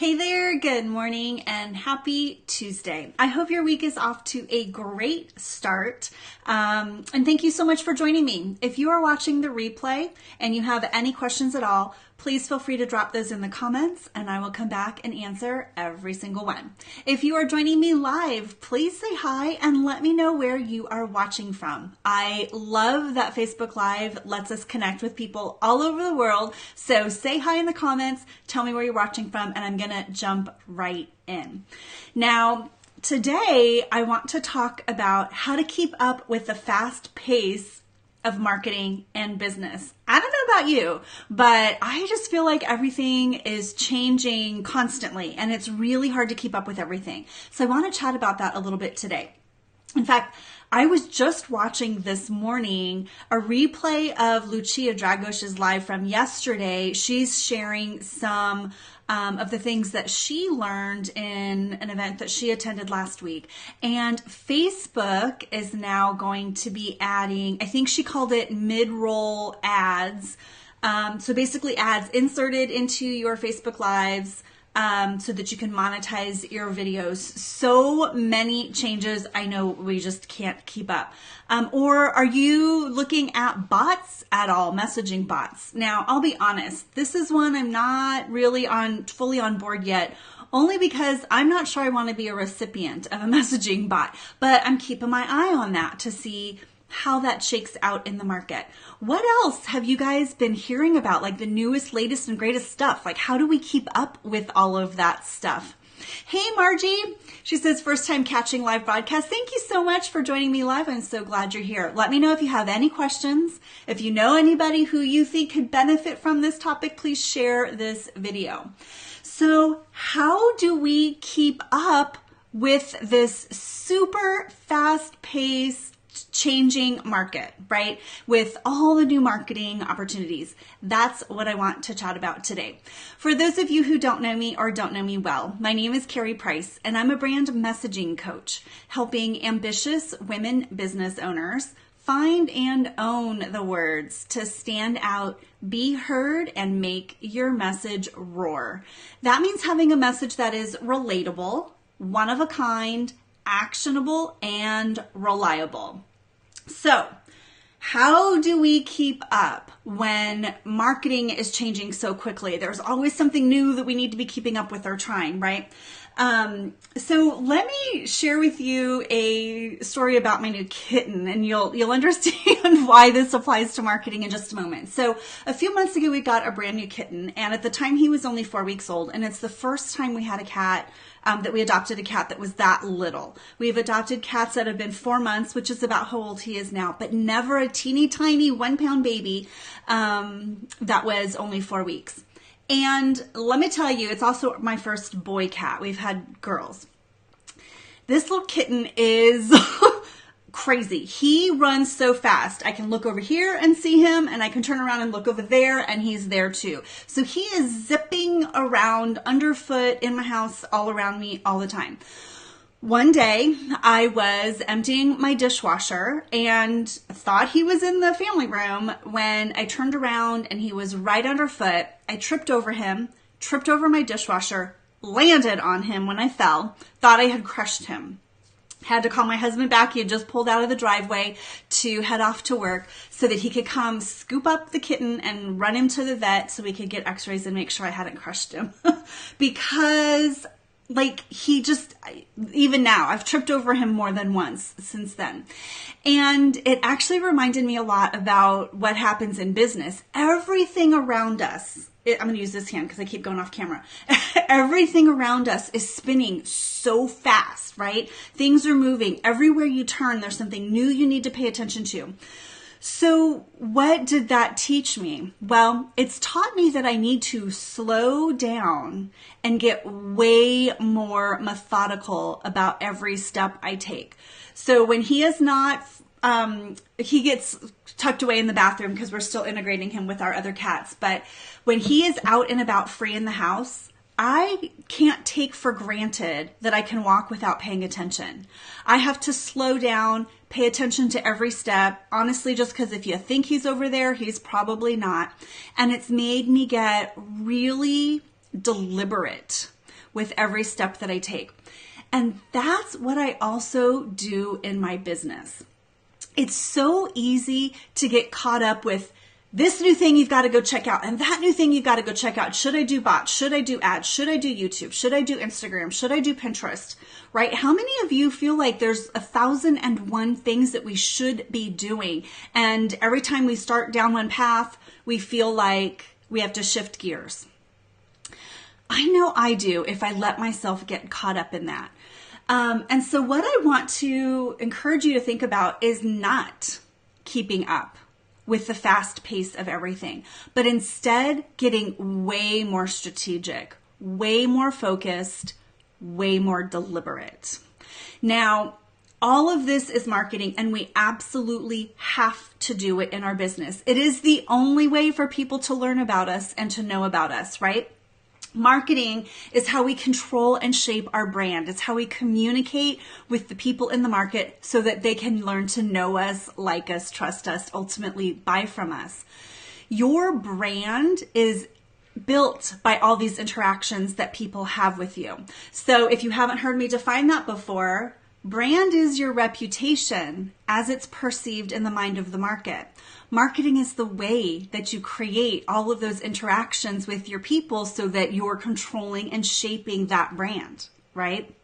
Hey there, good morning and happy Tuesday. I hope your week is off to a great start. And thank you so much for joining me. If you are watching the replay and you have any questions at all, please feel free to drop those in the comments and I will come back and answer every single one. If you are joining me live, please say hi and let me know where you are watching from. I love that Facebook Live lets us connect with people all over the world. So say hi in the comments, tell me where you're watching from, and I'm gonna jump right in. Now, today I want to talk about how to keep up with the fast pace of marketing and business. I don't know about you, but I just feel like everything is changing constantly and it's really hard to keep up with everything. So I want to chat about that a little bit today. In fact, I was just watching this morning a replay of Lucia Dragosh's live from yesterday. She's sharing some of the things that she learned in an event that she attended last week. And Facebook is now going to be adding, I think she called it mid-roll ads. So basically ads inserted into your Facebook Lives so that you can monetize your videos. So many changes. I know we just can't keep up. Or are you looking at bots at all, messaging bots? Now, I'll be honest, this is one I'm not really fully on board yet, only because I'm not sure I want to be a recipient of a messaging bot, but I'm keeping my eye on that to see how that shakes out in the market. What else have you guys been hearing about? Like the newest, latest, and greatest stuff? Like how do we keep up with all of that stuff? Hey, Margie. She says, first time catching live broadcast. Thank you so much for joining me live. I'm so glad you're here. Let me know if you have any questions. If you know anybody who you think could benefit from this topic, please share this video. So how do we keep up with this super fast-paced changing market, right? With all the new marketing opportunities. That's what I want to chat about today. For those of you who don't know me or don't know me well, my name is Karie Price and I'm a brand messaging coach, helping ambitious women business owners find and own the words to stand out, be heard, and make your message roar. That means having a message that is relatable, one of a kind, actionable, and reliable. So, how do we keep up when marketing is changing so quickly? There's always something new that we need to be keeping up with or trying, right? So let me share with you a story about my new kitten, and you'll understand why this applies to marketing in just a moment. So a few months ago, we got a brand new kitten, and at the time he was only 4 weeks old, and it's the first time we had a cat that we adopted a cat that was that little. We've adopted cats that have been 4 months, which is about how old he is now, but never a teeny tiny 1 pound baby that was only 4 weeks. And let me tell you, it's also my first boy cat. We've had girls. This little kitten is crazy. He runs so fast. I can look over here and see him, and I can turn around and look over there, and he's there too. So he is zipping around underfoot in my house, all around me, all the time. One day, I was emptying my dishwasher and thought he was in the family room when I turned around and he was right underfoot. I tripped over him, tripped over my dishwasher, landed on him when I fell, thought I had crushed him. Had to call my husband back. He had just pulled out of the driveway to head off to work so that he could come scoop up the kitten and run him to the vet so we could get x-rays and make sure I hadn't crushed him. Because even now, I've tripped over him more than once since then. And it actually reminded me a lot about what happens in business. Everything around us, I'm going to use this hand because I keep going off camera. Everything around us is spinning so fast, right? Things are moving. Everywhere you turn, there's something new you need to pay attention to. So what did that teach me? Well, it's taught me that I need to slow down and get way more methodical about every step I take. So when he is not, he gets tucked away in the bathroom because we're still integrating him with our other cats. But when he is out and about free in the house, I can't take for granted that I can walk without paying attention. I have to slow down, pay attention to every step, honestly, just because if you think he's over there, he's probably not. And it's made me get really deliberate with every step that I take. And that's what I also do in my business. It's so easy to get caught up with this new thing you've got to go check out and that new thing you've got to go check out. Should I do bots? Should I do ads? Should I do YouTube? Should I do Instagram? Should I do Pinterest? Right? How many of you feel like there's 1,001 things that we should be doing? And every time we start down one path, we feel like we have to shift gears. I know I do if I let myself get caught up in that. And so what I want to encourage you to think about is not keeping up with the fast pace of everything, but instead getting way more strategic, way more focused, way more deliberate. Now, all of this is marketing, and we absolutely have to do it in our business. It is the only way for people to learn about us and to know about us, right? Marketing is how we control and shape our brand. It's how we communicate with the people in the market so that they can learn to know us, like us, trust us, ultimately buy from us. Your brand is built by all these interactions that people have with you. So if you haven't heard me define that before, brand is your reputation as it's perceived in the mind of the market. Marketing is the way that you create all of those interactions with your people so that you're controlling and shaping that brand, right?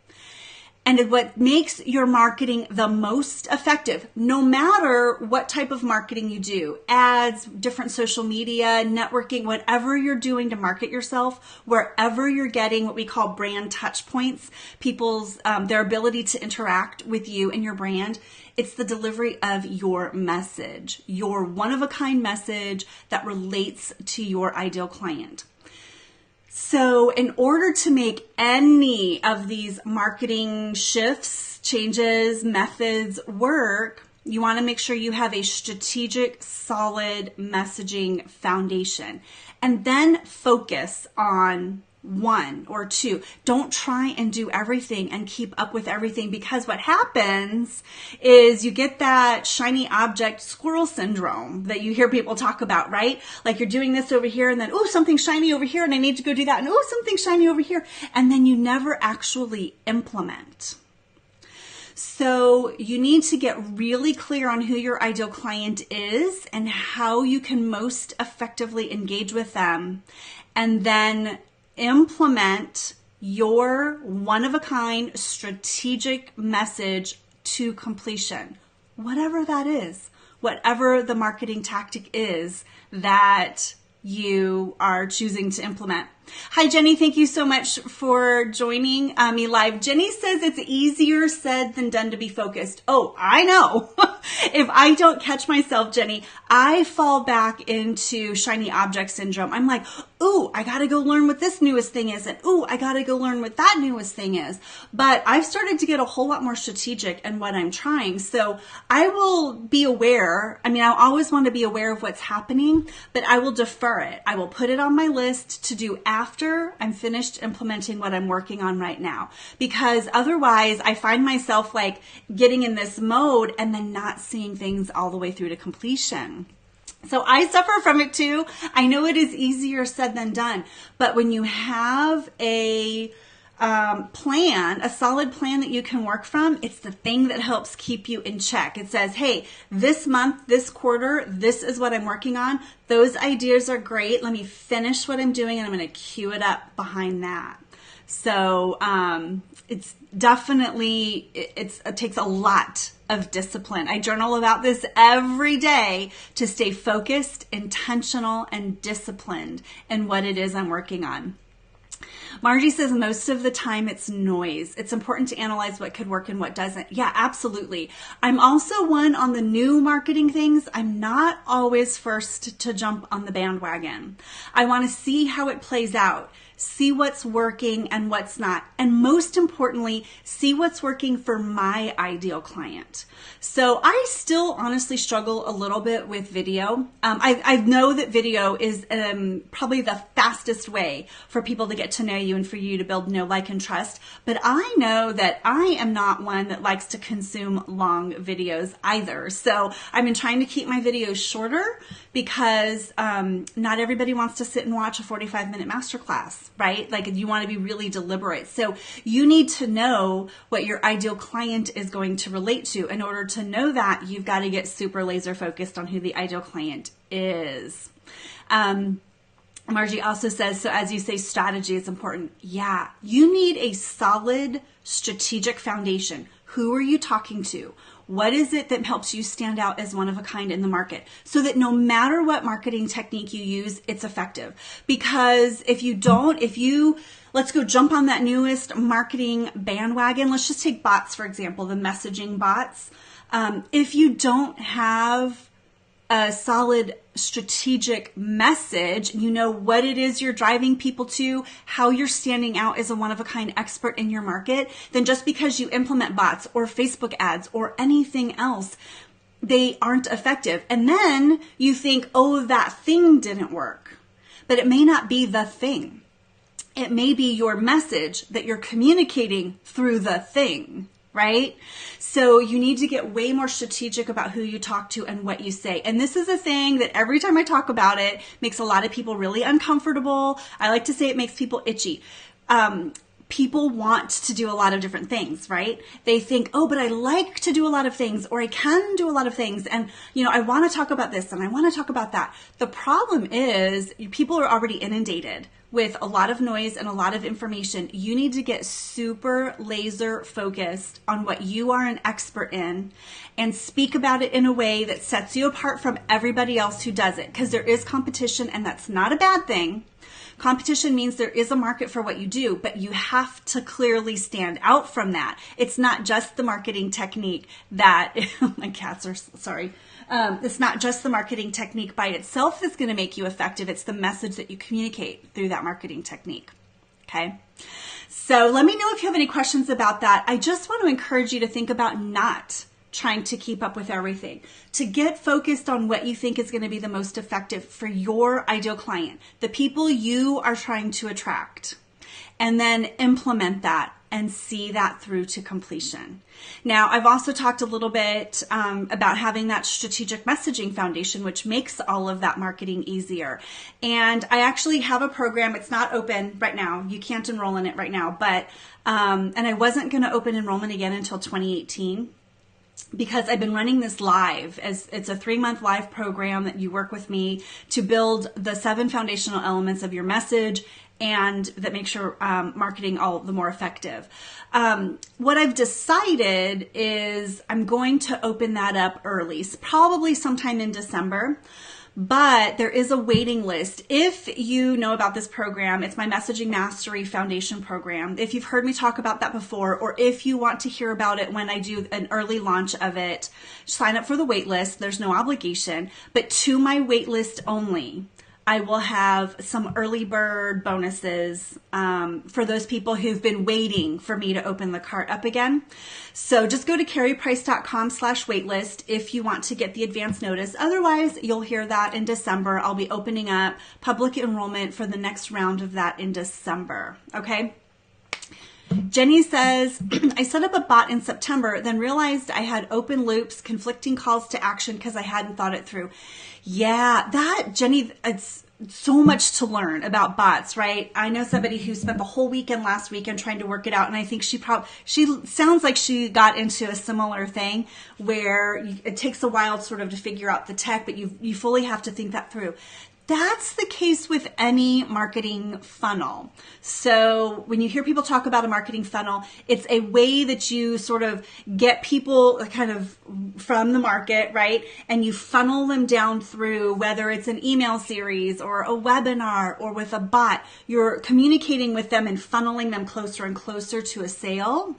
And what makes your marketing the most effective, no matter what type of marketing you do, ads, different social media, networking, whatever you're doing to market yourself, wherever you're getting what we call brand touch points, people's, their ability to interact with you and your brand, it's the delivery of your message, your one-of-a-kind message that relates to your ideal client. So in order to make any of these marketing shifts, changes, methods work, you want to make sure you have a strategic, solid messaging foundation. And then focus on one or two. Don't try and do everything and keep up with everything, because what happens is you get that shiny object squirrel syndrome that you hear people talk about, right? Like you're doing this over here and then, oh, something shiny over here and I need to go do that. And oh, something shiny over here. And then you never actually implement. So you need to get really clear on who your ideal client is and how you can most effectively engage with them. And then implement your one-of-a-kind strategic message to completion, whatever that is, whatever the marketing tactic is that you are choosing to implement. Hi, Jenny. Thank you so much for joining me live. Jenny says it's easier said than done to be focused. Oh, I know. If I don't catch myself, Jenny, I fall back into shiny object syndrome. I'm like, ooh, I got to go learn what this newest thing is. And ooh, I got to go learn what that newest thing is. But I've started to get a whole lot more strategic in what I'm trying. So I will be aware. I mean, I always want to be aware of what's happening, but I will defer it. I will put it on my list to do after I'm finished implementing what I'm working on right now. Because otherwise I find myself like getting in this mode and then not seeing things all the way through to completion. So I suffer from it too. I know it is easier said than done, but when you have a plan, a solid plan that you can work from, it's the thing that helps keep you in check. It says, hey, this month, this quarter, this is what I'm working on. Those ideas are great. Let me finish what I'm doing and I'm going to queue it up behind that. So it's definitely, it takes a lot of discipline. I journal about this every day to stay focused, intentional, and disciplined in what it is I'm working on. Margie says most of the time it's noise. It's important to analyze what could work and what doesn't. Yeah, absolutely. I'm also one on the new marketing things. I'm not always first to jump on the bandwagon. I want to see how it plays out. See what's working and what's not. And most importantly, see what's working for my ideal client. So I still honestly struggle a little bit with video. I know that video is probably the fastest way for people to get to know you and for you to build know, like, and trust. But I know that I am not one that likes to consume long videos either. So I've been trying to keep my videos shorter because not everybody wants to sit and watch a 45-minute masterclass. bots, right? Like you want to be really deliberate. So you need to know what your ideal client is going to relate to. In order to know that, you've got to get super laser focused on who the ideal client is. Margie also says, so as you say, strategy is important. Yeah, you need a solid strategic foundation. Who are you talking to? What is it that helps you stand out as one of a kind in the market so that no matter what marketing technique you use, it's effective? Because if you let's go jump on that newest marketing bandwagon. Let's just take bots, for example, the messaging bots. If you don't have a solid strategic message, you know what it is you're driving people to, how you're standing out as a one-of-a-kind expert in your market, then just because you implement bots or Facebook ads or anything else, they aren't effective. And then you think, oh, that thing didn't work. But it may not be the thing. It may be your message that you're communicating through the thing. Right? So you need to get way more strategic about who you talk to and what you say. And this is a thing that every time I talk about it makes a lot of people really uncomfortable. I like to say it makes people itchy. People want to do a lot of different things, right? They think, oh, but I like to do a lot of things, or I can do a lot of things. And, I want to talk about this and I want to talk about that. The problem is people are already inundated with a lot of noise and a lot of information. You need to get super laser focused on what you are an expert in and speak about it in a way that sets you apart from everybody else who does it, because there is competition and that's not a bad thing. Competition means there is a market for what you do, but you have to clearly stand out from that. It's not just the marketing technique that, my cats are, sorry. It's not just the marketing technique by itself that's going to make you effective. It's the message that you communicate through that marketing technique. Okay. So let me know if you have any questions about that. I just want to encourage you to think about not trying to keep up with everything, to get focused on what you think is going to be the most effective for your ideal client, the people you are trying to attract, and then implement that and see that through to completion. Now, I've also talked a little bit about having that strategic messaging foundation, which makes all of that marketing easier. And I actually have a program. It's not open right now. You can't enroll in it right now, but and I wasn't going to open enrollment again until 2018. Because I've been running this live, as it's a 3-month live program that you work with me to build the 7 foundational elements of your message and that makes your marketing all the more effective. What I've decided is I'm going to open that up early, probably sometime in December. But there is a waiting list. If you know about this program, it's my Messaging Mastery Foundation program. If you've heard me talk about that before, or if you want to hear about it when I do an early launch of it, sign up for the wait list. There's no obligation, but to my wait list only, I will have some early bird bonuses for those people who've been waiting for me to open the cart up again. So just go to karieprice.com/waitlist if you want to get the advance notice. Otherwise, you'll hear that in December. I'll be opening up public enrollment for the next round of that in December. Okay. Jenny says, I set up a bot in September, then realized I had open loops, conflicting calls to action because I hadn't thought it through. Yeah, Jenny, it's so much to learn about bots, right? I know somebody who spent the whole weekend last weekend trying to work it out, and I think she sounds like she got into a similar thing where it takes a while sort of to figure out the tech, but you fully have to think that through. That's the case with any marketing funnel. So when you hear people talk about a marketing funnel, it's a way that you sort of get people kind of from the market, right? And you funnel them down through, whether it's an email series or a webinar or with a bot, you're communicating with them and funneling them closer and closer to a sale.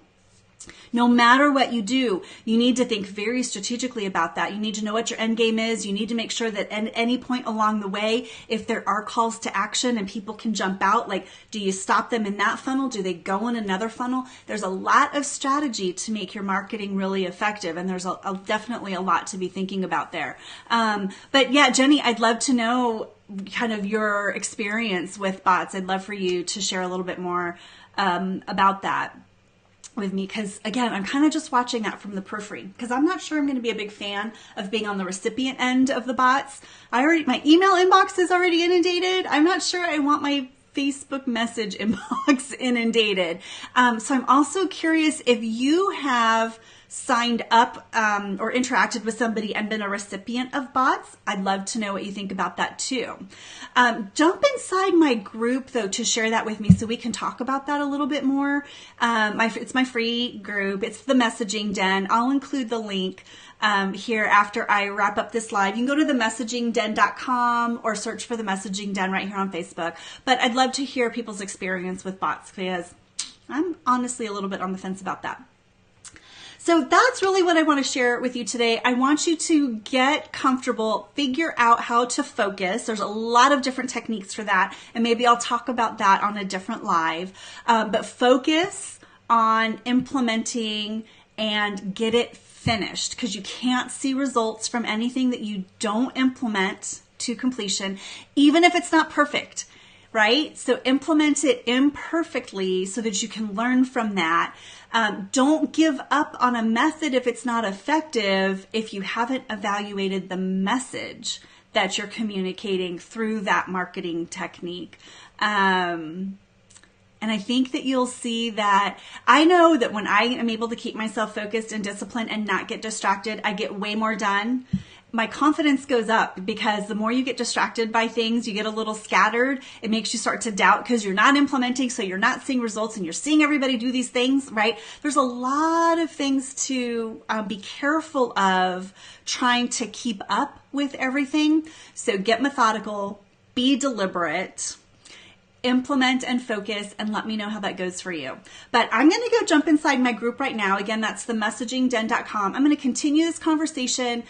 No matter what you do, you need to think very strategically about that. You need to know what your end game is. You need to make sure that at any point along the way, if there are calls to action and people can jump out, like, do you stop them in that funnel? Do they go in another funnel? There's a lot of strategy to make your marketing really effective, and there's definitely a lot to be thinking about there. But yeah, Jenny, I'd love to know kind of your experience with bots. I'd love for you to share a little bit more about that with me, because again, I'm kind of just watching that from the periphery, because I'm not sure I'm going to be a big fan of being on the recipient end of the bots. My email inbox is already inundated. I'm not sure I want my Facebook message inbox inundated. So I'm also curious if you have signed up or interacted with somebody and been a recipient of bots. I'd love to know what you think about that too. Jump inside my group though to share that with me so we can talk about that a little bit more. It's my free group. It's the Messaging Den. I'll include the link here after I wrap up this live. You can go to themessagingden.com or search for the Messaging Den right here on Facebook. But I'd love to hear people's experience with bots because I'm honestly a little bit on the fence about that. So that's really what I want to share with you today. I want you to get comfortable, figure out how to focus. There's a lot of different techniques for that, and maybe I'll talk about that on a different live. But focus on implementing and get it finished, because you can't see results from anything that you don't implement to completion, even if it's not perfect, right? So implement it imperfectly so that you can learn from that. Don't give up on a method if it's not effective, if you haven't evaluated the message that you're communicating through that marketing technique. And I think that you'll see that I know that when I am able to keep myself focused and disciplined and not get distracted, I get way more done. My confidence goes up because the more you get distracted by things, you get a little scattered. It makes you start to doubt because you're not implementing, so you're not seeing results, and you're seeing everybody do these things, right? There's a lot of things to be careful of trying to keep up with everything. So get methodical, be deliberate, implement and focus, and let me know how that goes for you. But I'm going to go jump inside my group right now. Again, that's themessagingden.com. I'm going to continue this conversation,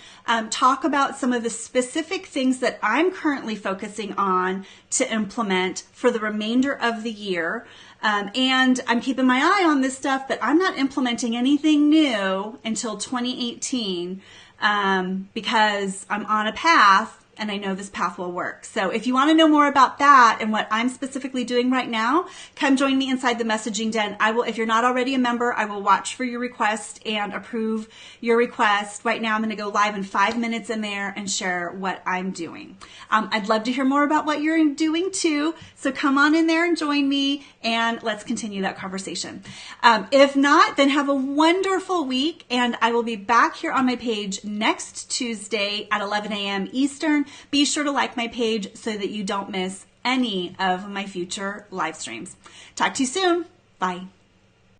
talk about some of the specific things that I'm currently focusing on to implement for the remainder of the year. And I'm keeping my eye on this stuff, but I'm not implementing anything new until 2018 because I'm on a path and I know this path will work. So if you want to know more about that and what I'm specifically doing right now, come join me inside the Messaging Den. If you're not already a member, I will watch for your request and approve your request. Right now, I'm going to go live in 5 minutes in there and share what I'm doing. I'd love to hear more about what you're doing too. So come on in there and join me and let's continue that conversation. If not, then have a wonderful week, and I will be back here on my page next Tuesday at 11 a.m. Eastern. Be sure to like my page so that you don't miss any of my future live streams. Talk to you soon. Bye.